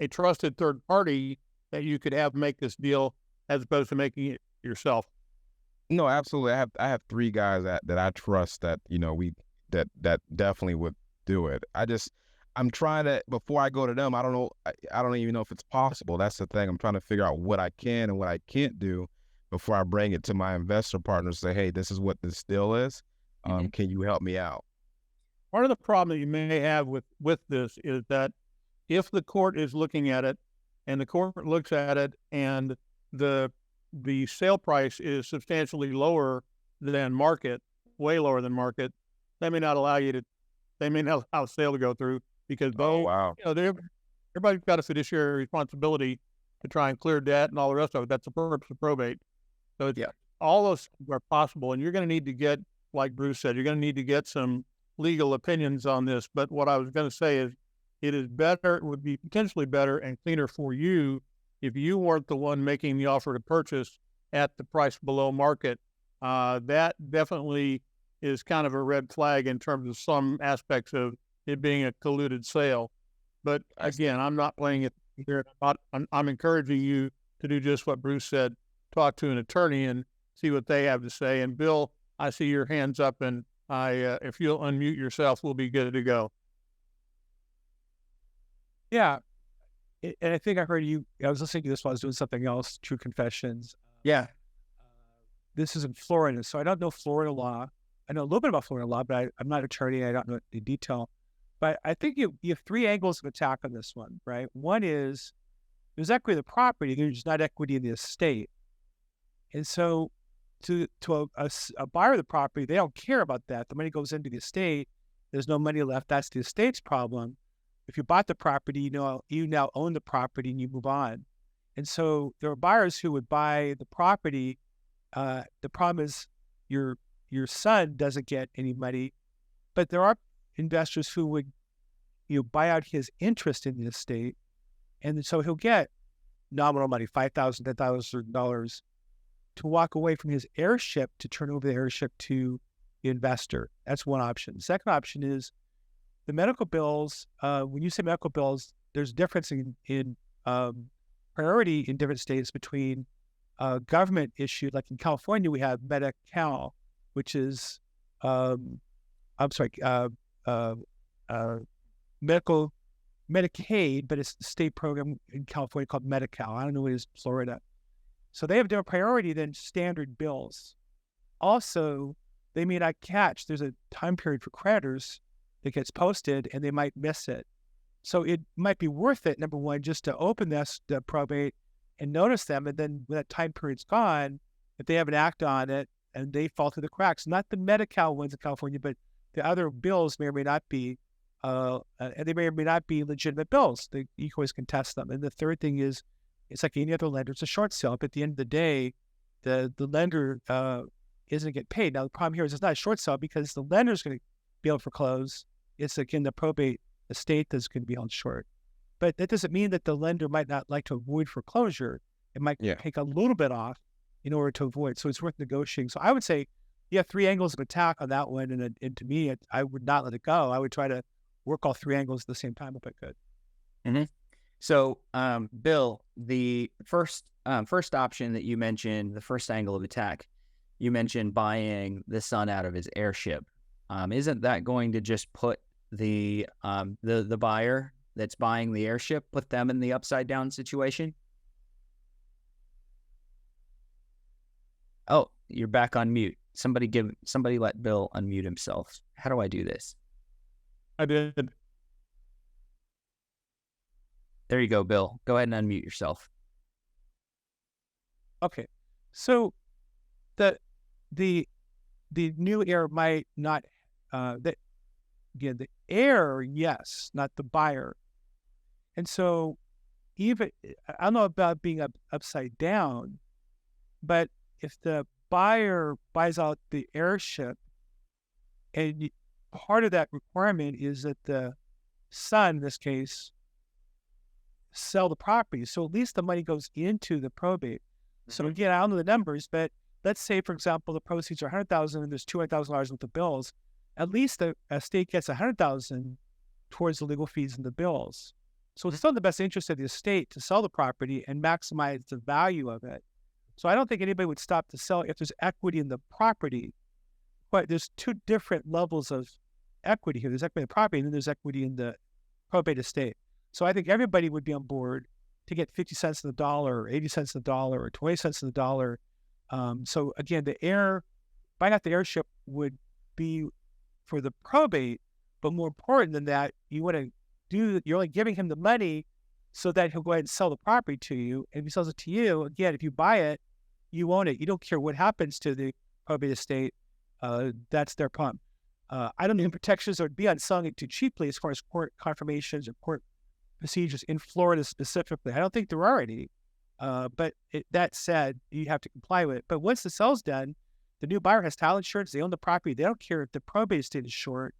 trusted third party that you could have make this deal as opposed to making it yourself? No, absolutely. I have three guys that I trust that that definitely would do it. I'm trying to, before I go to them, I don't know. I don't even know if it's possible. That's the thing. I'm trying to figure out what I can and what I can't do before I bring it to my investor partners. Say, hey, this is what this deal is. Can you help me out? Part of the problem that you may have with this is that if the court is looking at it and the court looks at it and the sale price is substantially lower than market, way lower than market, they may not allow a sale to go through because Wow. everybody's got a fiduciary responsibility to try and clear debt and all the rest of it. That's the purpose of probate. So all those things are possible, and you're going to need to get, like Bruce said, you're going to need to get some legal opinions on this. But what I was going to say is, it would be potentially better and cleaner for you if you weren't the one making the offer to purchase at the price below market. That definitely is kind of a red flag in terms of some aspects of it being a colluded sale. But again, I'm not playing it here. I'm encouraging you to do just what Bruce said. Talk to an attorney and see what they have to say. And Bill, I see your hands up, and if you'll unmute yourself, we'll be good to go. Yeah. And I think I heard you. I was listening to this while I was doing something else, True Confessions. Yeah. This is in Florida, so I don't know Florida law. I know a little bit about Florida law, but I'm not an attorney. I don't know the detail. But I think you have three angles of attack on this one, right? One is there's equity in the property, there's not equity in the estate. And so to a buyer of the property, they don't care about that. The money goes into the estate. There's no money left. That's the estate's problem. If you bought the property, you now own the property and you move on. And so there are buyers who would buy the property. The problem is your son doesn't get any money, but there are investors who would buy out his interest in the estate, and so he'll get nominal money, $5,000, $10,000, to walk away from his heirship to turn over the heirship to the investor. That's one option. The second option is the medical bills. When you say medical bills, there's a difference in priority in different states between government issued. Like in California, we have Medi-Cal, which is Medicaid, but it's the state program in California called Medi-Cal. I don't know what it is in Florida. So they have a different priority than standard bills. Also, they may not catch. There's a time period for creditors that gets posted, and they might miss it. So it might be worth it, number one, just to open the probate and notice them, and then when that time period's gone, if they have an act on it and they fall through the cracks, not the Medi-Cal ones in California, but the other bills may or may not be, and they may or may not be legitimate bills. You can always contest them. And the third thing is, it's like any other lender, it's a short sale. But at the end of the day, the lender isn't going to get paid. Now, the problem here is it's not a short sale because the lender's going to be able to foreclose. It's again the probate estate that's going to be held short. But that doesn't mean that the lender might not like to avoid foreclosure. It might take a little bit off in order to avoid. So it's worth negotiating. So I would say you have three angles of attack on that one. And to me, I would not let it go. I would try to work all three angles at the same time if I could. Mm-hmm. So, Bill, the first option that you mentioned, the first angle of attack, you mentioned buying the son out of his heirship. Isn't that going to just put the buyer that's buying the heirship, put them in the upside down situation? Oh, you're back on mute. Somebody let Bill unmute himself. How do I do this? I did. There you go, Bill. Go ahead and unmute yourself. Okay. So the new heir might not the heir, yes, not the buyer. And so even I don't know about being upside down, but if the buyer buys out the heirship and part of that requirement is that the son, in this case, sell the property. So at least the money goes into the probate. So again, I don't know the numbers, but let's say, for example, the proceeds are $100,000 and there's $200,000 worth of bills. At least the estate gets $100,000 towards the legal fees and the bills. So it's still in the best interest of the estate to sell the property and maximize the value of it. So I don't think anybody would stop to sell if there's equity in the property. But there's two different levels of equity here. There's equity in the property and then there's equity in the probate estate. So I think everybody would be on board to get 50 cents on the dollar or 80 cents on the dollar or 20 cents on the dollar. So again, buying out the heirship would be for the probate, but more important than that, you're only giving him the money so that he'll go ahead and sell the property to you. And if he sells it to you, again, if you buy it, you own it. You don't care what happens to the probate estate. That's their problem. I don't know if protections would be on selling it too cheaply as far as court confirmations or court procedures in Florida specifically. I don't think there are any. But that said, you have to comply with it. But once the sale's done, the new buyer has title insurance. They own the property. They don't care if the probate estate is short.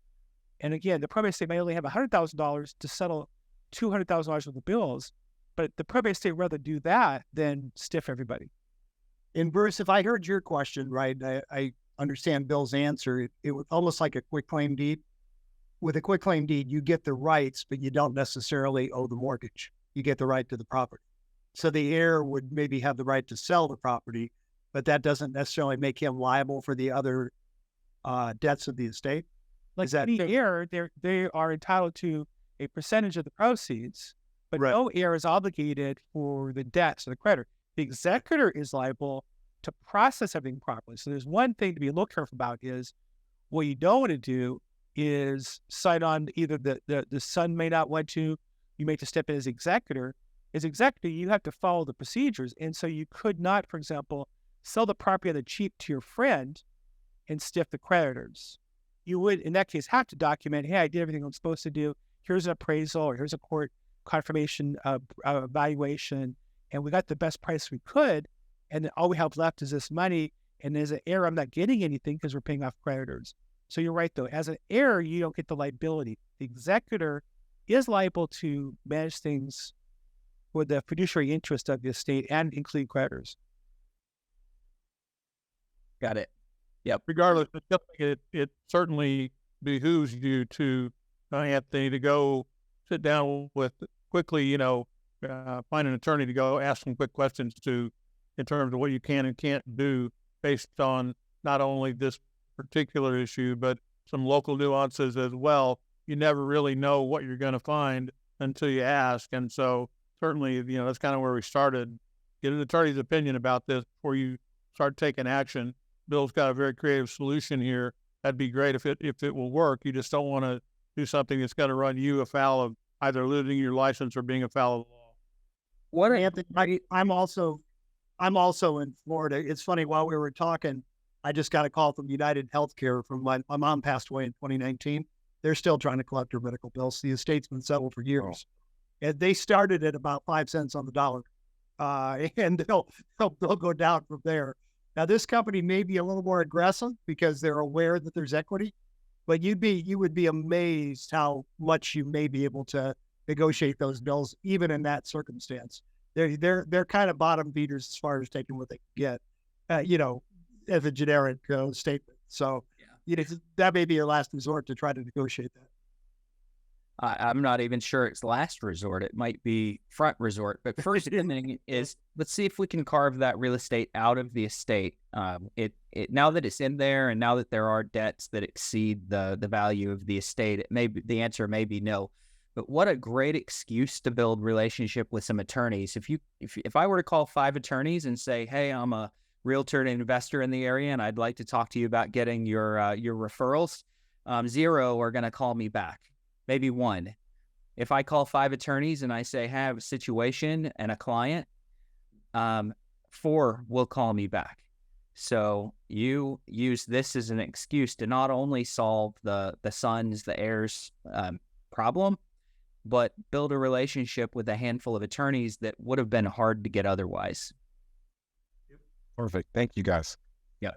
And again, the probate estate may only have $100,000 to settle $200,000 worth of bills, but the probate estate rather do that than stiff everybody. And Bruce, if I heard your question right, I understand Bill's answer. It was almost like a quitclaim deed. With a quitclaim deed, you get the rights, but you don't necessarily owe the mortgage. You get the right to the property. So the heir would maybe have the right to sell the property, but that doesn't necessarily make him liable for the other debts of the estate. Like any heir, they are entitled to a percentage of the proceeds, but no heir is obligated for the debts of the creditor. The executor is liable to process everything properly. So there's one thing to be a little careful about is what you don't want to do is sign on either the son may not want to, you may have to step in as executor. As executor, you have to follow the procedures. And so you could not, for example, sell the property on the cheap to your friend and stiff the creditors. You would, in that case, have to document, hey, I did everything I'm supposed to do. Here's an appraisal or here's a court confirmation evaluation. And we got the best price we could. And then all we have left is this money. And as an heir, I'm not getting anything because we're paying off creditors. So you're right, though. As an heir, you don't get the liability. The executor is liable to manage things for the fiduciary interest of the estate and include creditors. Got it. Yep. Regardless, it certainly behooves you to, Anthony, to go sit down with quickly, find an attorney to go ask some quick questions in terms of what you can and can't do based on not only this particular issue, but some local nuances as well. You never really know what you're going to find until you ask. And so certainly, that's kind of where we started. Get an attorney's opinion about this before you start taking action. Bill's got a very creative solution here. That'd be great if it will work. You just don't want to do something that's going to run you afoul of either losing your license or being afoul of the law. What, Anthony? I'm also in Florida. It's funny, while we were talking, I just got a call from United Healthcare from my mom passed away in 2019. They're still trying to collect her medical bills. The estate's been settled for years. And they started at about 5 cents on the dollar. And they'll go down from there. Now, this company may be a little more aggressive because they're aware that there's equity, but you would be amazed how much you may be able to negotiate those bills, even in that circumstance. They're kind of bottom feeders as far as taking what they can get, as a generic statement. So that may be your last resort to try to negotiate that. I'm not even sure it's last resort. It might be front resort. But first thing is, let's see if we can carve that real estate out of the estate. Now that it's in there, and now that there are debts that exceed the value of the estate, the answer may be no. But what a great excuse to build relationship with some attorneys. If I were to call 5 attorneys and say, hey, I'm a realtor and investor in the area, and I'd like to talk to you about getting your referrals, 0 are going to call me back. Maybe 1. If I call 5 attorneys and I say, hey, I have a situation and a client, 4 will call me back. So you use this as an excuse to not only solve the son's, the heir's problem, but build a relationship with a handful of attorneys that would have been hard to get otherwise. Perfect. Thank you, guys. Yeah.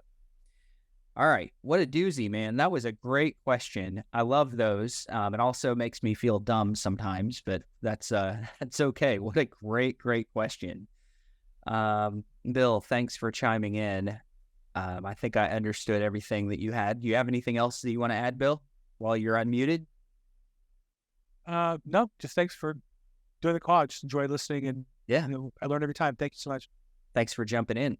All right. What a doozy, man. That was a great question. I love those. It also makes me feel dumb sometimes, but that's that's okay. What a great question. Bill, thanks for chiming in. I think I understood everything that you had. Do you have anything else that you want to add, Bill, while you're unmuted? No, just thanks for doing the call. I just enjoy listening, and Yeah. I learn every time. Thank you so much. Thanks for jumping in.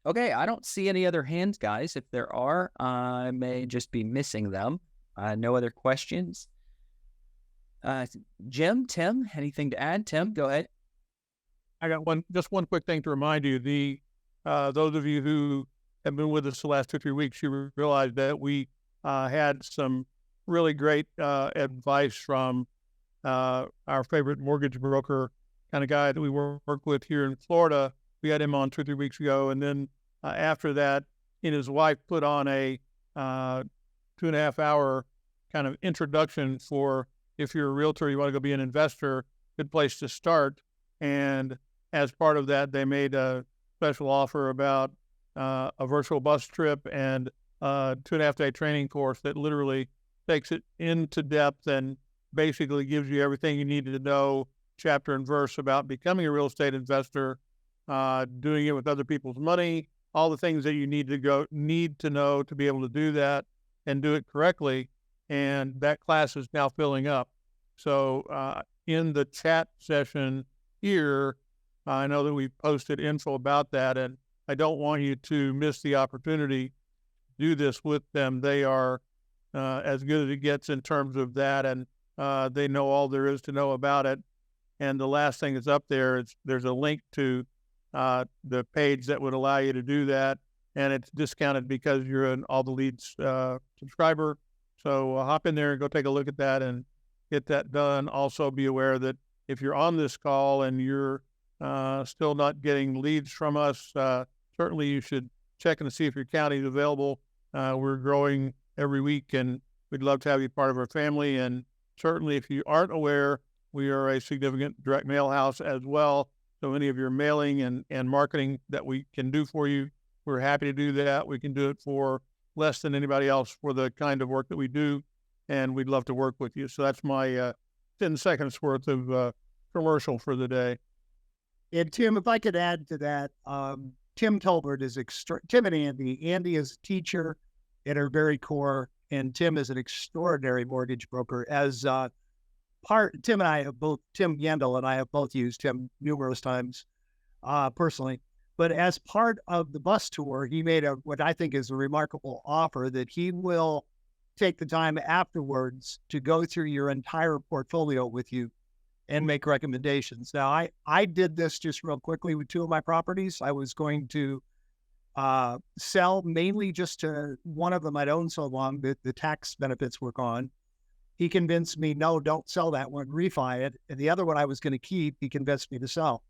Okay, I don't see any other hands, guys. If there are, I may just be missing them. No other questions. Jim, Tim, anything to add? Tim, go ahead. I got just one quick thing to remind you. Those of you who have been with us the last 2 or 3 weeks, you realize that we had some really great advice from our favorite mortgage broker kind of guy that we work with here in Florida. We had him on 2 or 3 weeks ago, and then after that, he and his wife put on a 2.5-hour kind of introduction for if you're a realtor, you want to go be an investor, good place to start. And as part of that, they made a special offer about a virtual bus trip and a 2.5-day training course that literally takes it into depth and basically gives you everything you need to know, chapter and verse, about becoming a real estate investor, doing it with other people's money, all the things that you need to know to be able to do that and do it correctly. And that class is now filling up. So in the chat session here, I know that we posted info about that, and I don't want you to miss the opportunity to do this with them. They are as good as it gets in terms of that, and they know all there is to know about it. And the last thing that's up there is there's a link to the page that would allow you to do that, and it's discounted because you're an All the Leads subscriber. So hop in there and go take a look at that and get that done. Also be aware that if you're on this call and you're still not getting leads from us, certainly you should check and see if your county is available. We're growing every week, and we'd love to have you part of our family. And certainly if you aren't aware, we are a significant direct mail house as well. So any of your mailing and marketing that we can do for you, we're happy to do that. We can do it for less than anybody else for the kind of work that we do, and we'd love to work with you. So that's my 10 seconds worth of commercial for the day. And Tim, if I could add to that, Tim Tolbert is Tim and Andy. Andy is a teacher at our very core, and Tim is an extraordinary mortgage broker. As Tim and I have both, Tim Yandel and I have both used him numerous times personally. But as part of the bus tour, he made what I think is a remarkable offer that he will take the time afterwards to go through your entire portfolio with you and make recommendations. Now, I did this just real quickly with 2 of my properties. I was going to sell mainly just to one of them I'd owned so long that the tax benefits were gone. He convinced me, no, don't sell that one, refi it. And the other one I was going to keep, he convinced me to sell.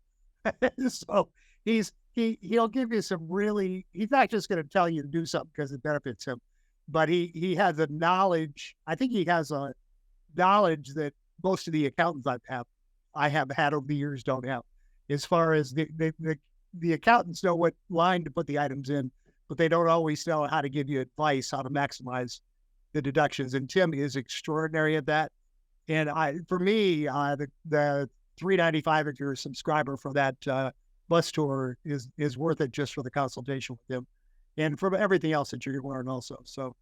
So he'll give you some really, he's not just going to tell you to do something because it benefits him, but he has a knowledge. I think he has a knowledge that most of the accountants I have had over the years don't have. As far as the accountants know what line to put the items in, but they don't always know how to give you advice, how to maximize the deductions. And Tim is extraordinary at that. And for me, the $395 if you're a subscriber for that bus tour is worth it just for the consultation with him and for everything else that you're going to learn also. So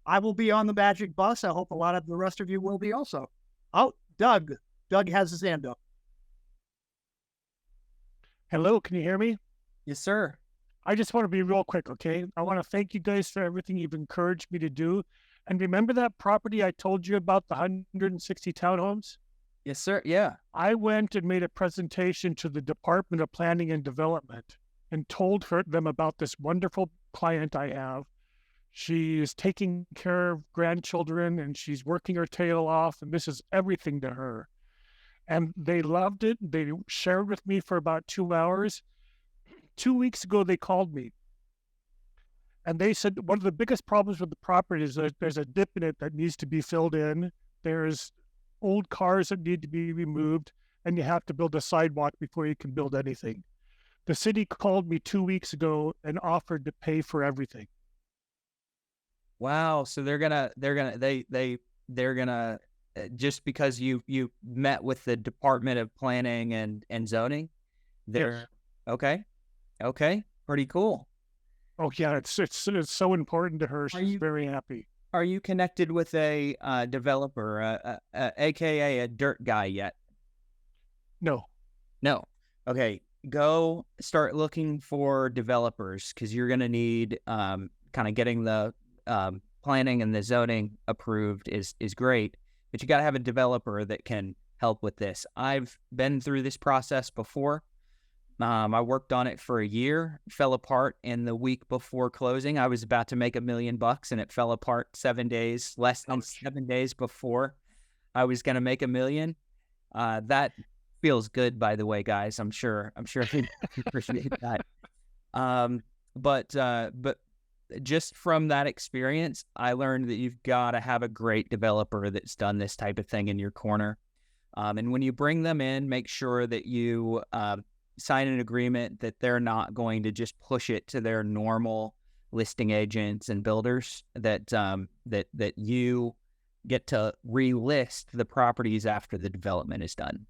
I will be on the magic bus. I hope a lot of the rest of you will be also. Oh, Doug has his hand up. Hello, can you hear me? Yes, sir. I just want to be real quick, okay? I want to thank you guys for everything you've encouraged me to do. And remember that property I told you about, the 160 townhomes? Yes, sir. Yeah. I went and made a presentation to the Department of Planning and Development and told them about this wonderful client I have. She is taking care of grandchildren and she's working her tail off, and this is everything to her. And they loved it. They shared with me for about 2 hours. 2 weeks ago, they called me. And they said one of the biggest problems with the property is that there's a dip in it that needs to be filled in. There's old cars that need to be removed, and you have to build a sidewalk before you can build anything. The city called me 2 weeks ago and offered to pay for everything. Wow. So they're gonna just because you met with the Department of Planning and Zoning, they're okay. Pretty cool. Oh yeah, it's so important to her. Are She's you- very happy. Are you connected with a developer, aka a dirt guy yet? No. No. Okay. Go start looking for developers because you're going to need kind of getting the planning and the zoning approved is great, but you got to have a developer that can help with this. I've been through this process before. I worked on it for a year, fell apart in the week before closing. I was about to make $1 million and it fell apart 7 days, less than 7 days before I was going to make $1 million. That feels good, by the way, guys. I'm sure you appreciate that. But just from that experience, I learned that you've got to have a great developer that's done this type of thing in your corner. And when you bring them in, make sure that you sign an agreement that they're not going to just push it to their normal listing agents and builders, that that you get to relist the properties after the development is done.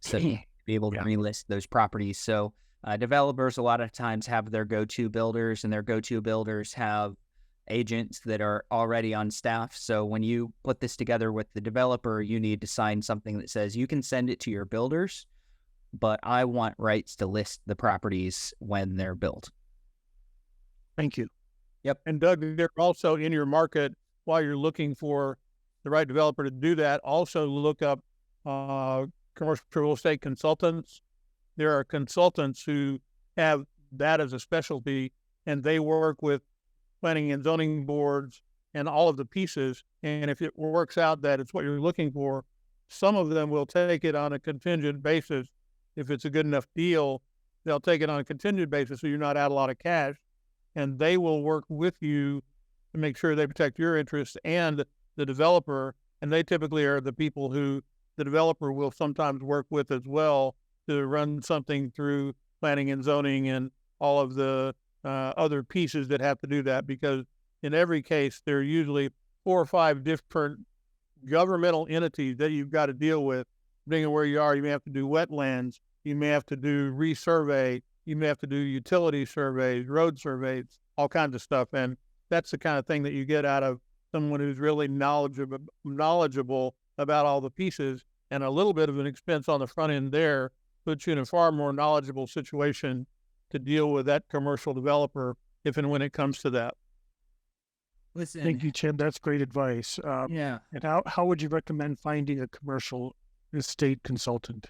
So be able to relist those properties. So developers a lot of times have their go-to builders, and their go-to builders have agents that are already on staff. So when you put this together with the developer, you need to sign something that says you can send it to your builders, but I want rights to list the properties when they're built. Thank you. Yep. And Doug, they're also in your market while you're looking for the right developer to do that. Also look up commercial real estate consultants. There are consultants who have that as a specialty, and they work with planning and zoning boards and all of the pieces. And if it works out that it's what you're looking for, some of them will take it on a contingent basis. If it's a good enough deal, they'll take it on a contingent basis so you're not out a lot of cash, and they will work with you to make sure they protect your interests and the developer. And they typically are the people who the developer will sometimes work with as well to run something through planning and zoning and all of the other pieces that have to do that, because in every case, there are usually 4 or 5 different governmental entities that you've got to deal with. Depending on where you are, you may have to do wetlands, you may have to do resurvey, you may have to do utility surveys, road surveys, all kinds of stuff. And that's the kind of thing that you get out of someone who's really knowledgeable about all the pieces, and a little bit of an expense on the front end there puts you in a far more knowledgeable situation to deal with that commercial developer if and when it comes to that. Listen. Thank you, Chim. That's great advice. Yeah. And how would you recommend finding a commercial estate consultant?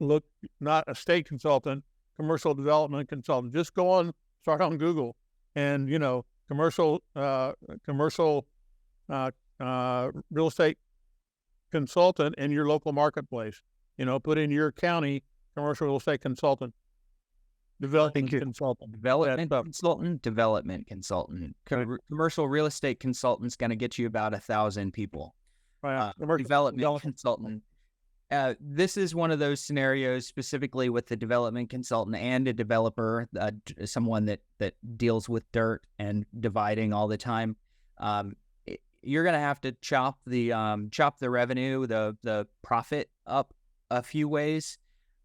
Look, not a state consultant, commercial development consultant. Just start on Google, and commercial real estate consultant in your local marketplace. Put in your county commercial real estate consultant, development consultant, development consultant. Commercial real estate consultant's going to get you about 1,000 people. Development consultant. This is one of those scenarios specifically with the development consultant and a developer, someone that deals with dirt and dividing all the time. You're going to have to chop the revenue, the profit up a few ways,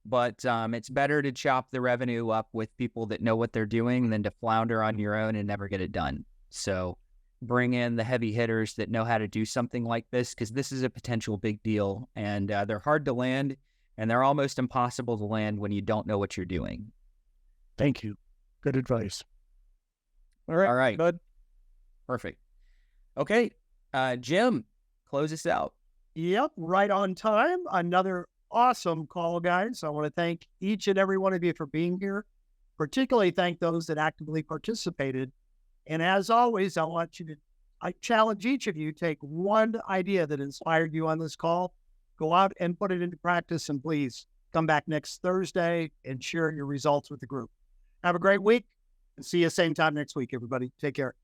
but it's better to chop the revenue up with people that know what they're doing than to flounder on your own and never get it done. So bring in the heavy hitters that know how to do something like this, because this is a potential big deal, and they're hard to land, and they're almost impossible to land when you don't know what you're doing. Thank you. Good advice. All right. Good. Perfect. Okay. Jim, close us out. Yep, right on time. Another awesome call, guys. I want to thank each and every one of you for being here. Particularly thank those that actively participated. And as always, I challenge each of you, take one idea that inspired you on this call, go out and put it into practice, and please come back next Thursday and share your results with the group. Have a great week, and see you same time next week, everybody. Take care.